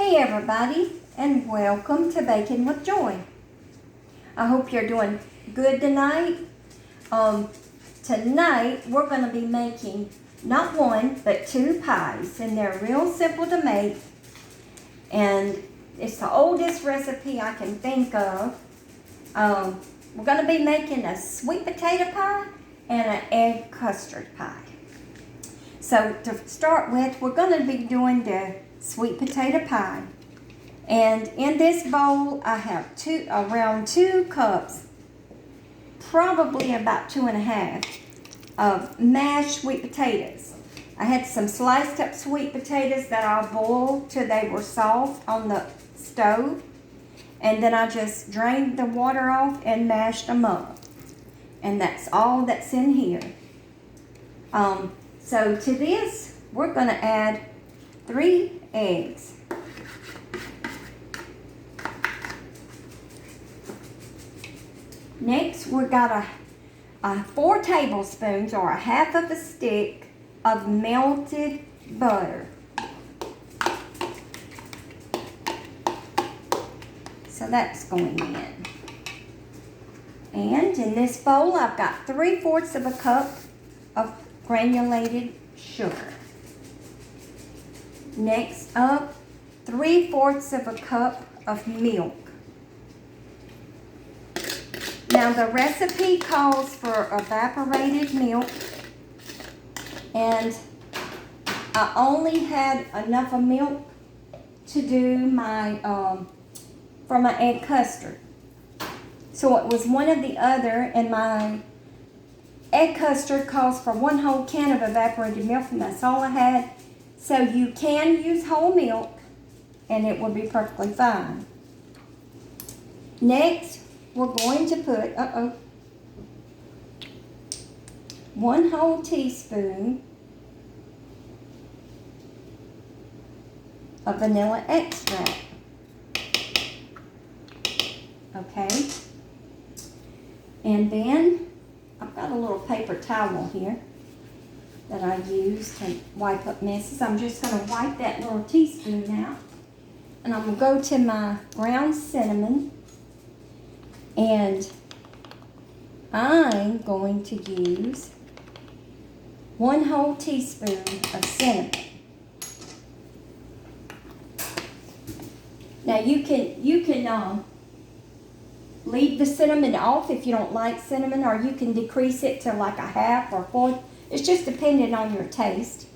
Hey everybody, and welcome to Baking with Joy. I hope you're doing good tonight. Tonight we're going to be making not one, but two pies, and they're real simple to make. And it's the oldest recipe I can think of. We're going to be making a sweet potato pie and an egg custard pie. So to start with, we're going to be doing the sweet potato pie. And in this bowl, I have around 2 cups, probably about 2.5, of mashed sweet potatoes. I had some sliced up sweet potatoes that I boiled till they were soft on the stove. And then I just drained the water off and mashed them up. And that's all that's in here. So to this, we're going to add 3 eggs. Next, we've got a 4 tablespoons or a half of a stick of melted butter. So that's going in. And in this bowl, I've got 3/4 of a cup of granulated sugar. Next up, 3/4 of a cup of milk. Now the recipe calls for evaporated milk, and I only had enough of milk to do my for my egg custard. So it was one or the other, and my egg custard calls for 1 whole can of evaporated milk, and that's all I had. So you can use whole milk, and it will be perfectly fine. Next, we're going to put 1 whole teaspoon of vanilla extract. Okay. And then I've got a little paper towel here that I use to wipe up messes. I'm just going to wipe that little teaspoon out. And I'm going to go to my ground cinnamon. And I'm going to use 1 whole teaspoon of cinnamon. Now you can leave the cinnamon off if you don't like cinnamon, or you can decrease it to like a half or 1/4. It's just dependent on your taste.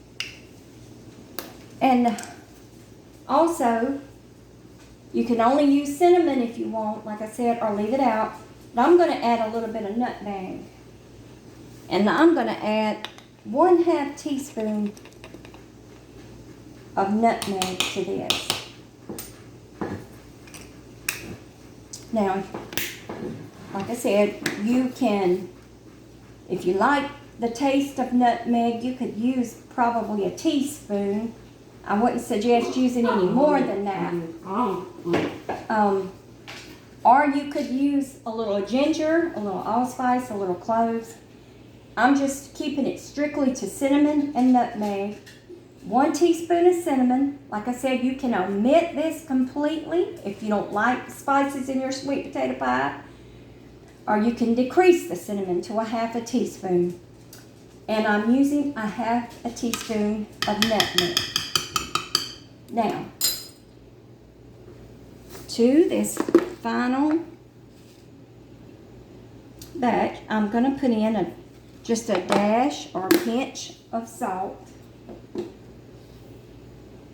And also, you can only use cinnamon if you want, like I said, or leave it out. But I'm going to add a little bit of nutmeg. And I'm going to add 1/2 teaspoon of nutmeg to this. Now, like I said, you can, if you like the taste of nutmeg, you could use probably a teaspoon. I wouldn't suggest using any more than that. Or you could use a little ginger, a little allspice, a little cloves. I'm just keeping it strictly to cinnamon and nutmeg. 1 teaspoon of cinnamon. Like I said, you can omit this completely if you don't like spices in your sweet potato pie. Or you can decrease the cinnamon to a 1/2 teaspoon. And I'm using a 1/2 teaspoon of nutmeg. Now, to this final batch, I'm going to put in just a dash or a pinch of salt.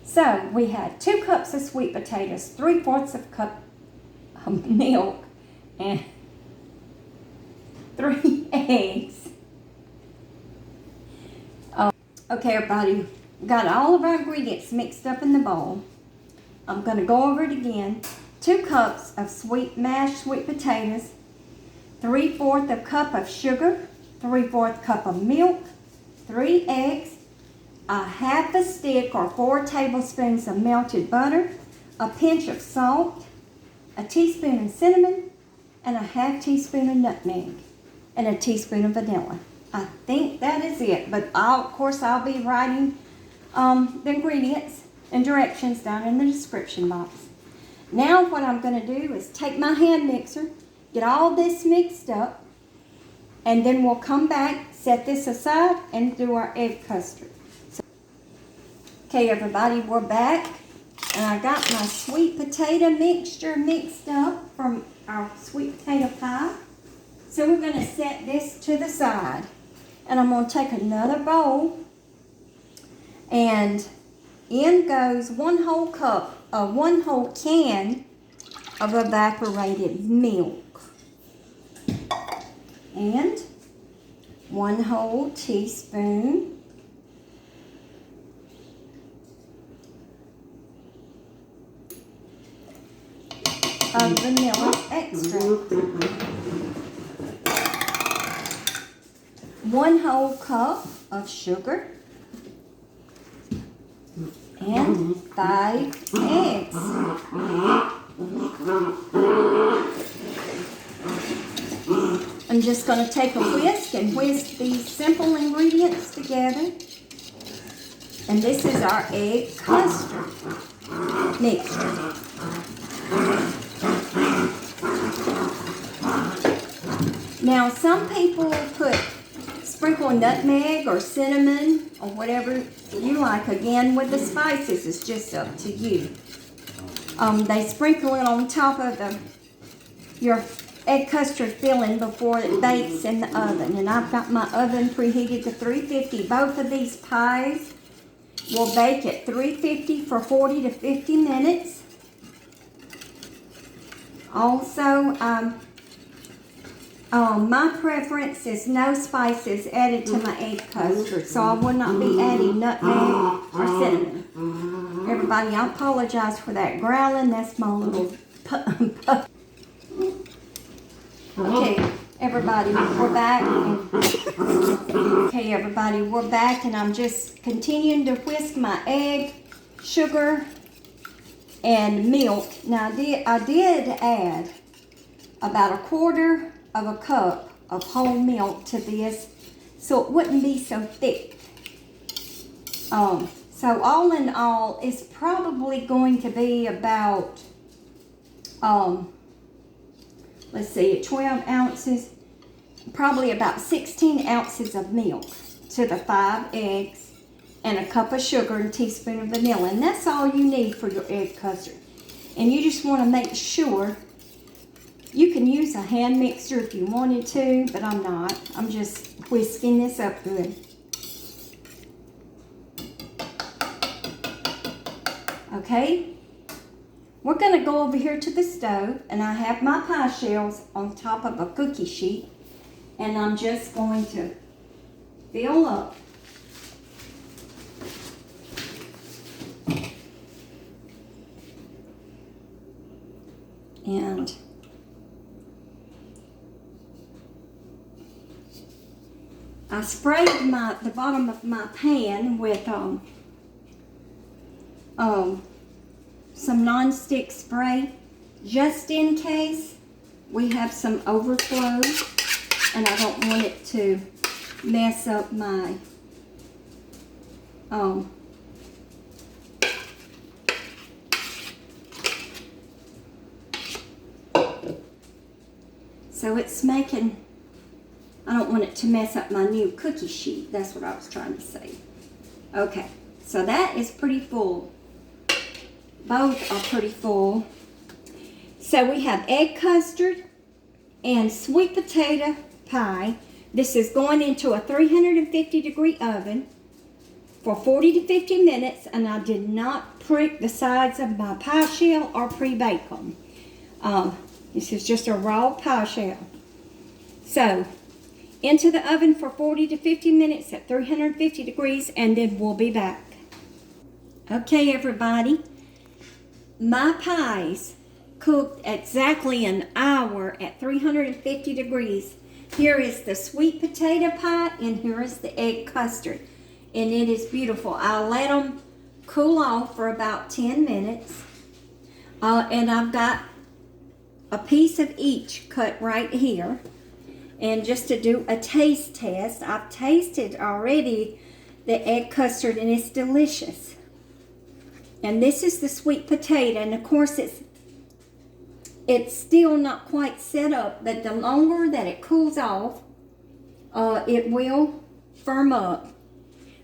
So we had 2 cups of sweet potatoes, 3/4 of a cup of milk, and 3 eggs. Okay, everybody, got all of our ingredients mixed up in the bowl. I'm going to go over it again. 2 cups of mashed sweet potatoes, 3/4 of a cup of sugar, 3/4 cup of milk, 3 eggs, a 1/2 stick or 4 tablespoons of melted butter, a pinch of salt, a teaspoon of cinnamon, and a 1/2 teaspoon of nutmeg, and a teaspoon of vanilla. I think that is it, but of course I'll be writing the ingredients and directions down in the description box. Now what I'm going to do is take my hand mixer, get all this mixed up, and then we'll come back, set this aside, and do our egg custard. Okay, everybody, we're back, and I got my sweet potato mixture mixed up from our sweet potato pie. So we're going to set this to the side, and I'm going to take another bowl, and in goes 1 whole cup, 1 whole can of evaporated milk, and 1 whole teaspoon of vanilla extract, 1 whole cup of sugar, and 5 eggs. I'm just going to take a whisk and whisk these simple ingredients together. And this is our egg custard mixture. Now, some people sprinkle nutmeg or cinnamon or whatever you like. Again, with the spices, it's just up to you. They sprinkle it on top of your egg custard filling before it bakes in the oven. And I've got my oven preheated to 350. Both of these pies will bake at 350 for 40 to 50 minutes. Also, my preference is no spices added to my egg custard, so I will not be adding nutmeg or cinnamon. Everybody, I apologize for that growling. That's my little pup. Okay, everybody, we're back. Okay, everybody, we're back, and I'm just continuing to whisk my egg, sugar, and milk. Now, I did add about 1/4 of a cup of whole milk to this, so it wouldn't be so thick. So all in all, it's probably going to be about, let's see, 12 ounces, probably about 16 ounces of milk to the 5 eggs and a cup of sugar and a teaspoon of vanilla. And that's all you need for your egg custard. And you just want to make sure, you can use a hand mixer if you wanted to, but I'm not. I'm just whisking this up good. Okay, we're going to go over here to the stove, and I have my pie shells on top of a cookie sheet, and I'm just going to fill up. And I sprayed the bottom of my pan with some non-stick spray, just in case we have some overflow, and I don't want it to mess up my so it's making, I don't want it to mess up my new cookie sheet. That's what I was trying to say. Okay, so that is pretty full. Both are pretty full. So we have egg custard and sweet potato pie. This is going into a 350-degree oven for 40 to 50 minutes, and I did not prick the sides of my pie shell or pre-bake them. This is just a raw pie shell. So, into the oven for 40 to 50 minutes at 350 degrees, and then we'll be back. Okay, everybody. My pies cooked exactly an hour at 350 degrees. Here is the sweet potato pie, and here is the egg custard. And it is beautiful. I'll let them cool off for about 10 minutes. And I've got a piece of each cut right here. And just to do a taste test, I've tasted already the egg custard, and it's delicious. And this is the sweet potato. And of course it's still not quite set up, but the longer that it cools off, it will firm up.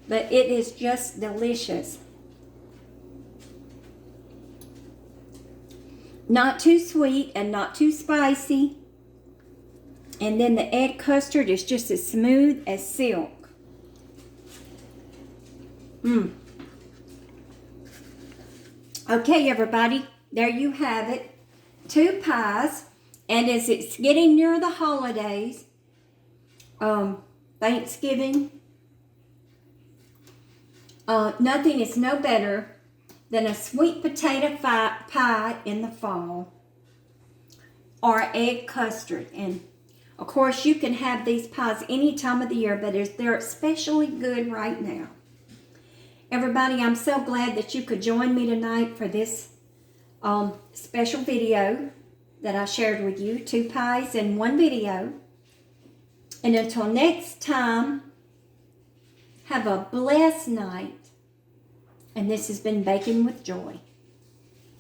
But it is just delicious. Not too sweet and not too spicy. And then the egg custard is just as smooth as silk. Okay, everybody, there you have it. 2 pies. And as it's getting near the holidays, Thanksgiving, nothing is no better than a sweet potato pie in the fall, or egg custard. And of course you can have these pies any time of the year, but they're especially good right now. Everybody, I'm so glad that you could join me tonight for this special video that I shared with you. 2 pies in 1 video. And until next time, have a blessed night. And this has been Baking with Joy.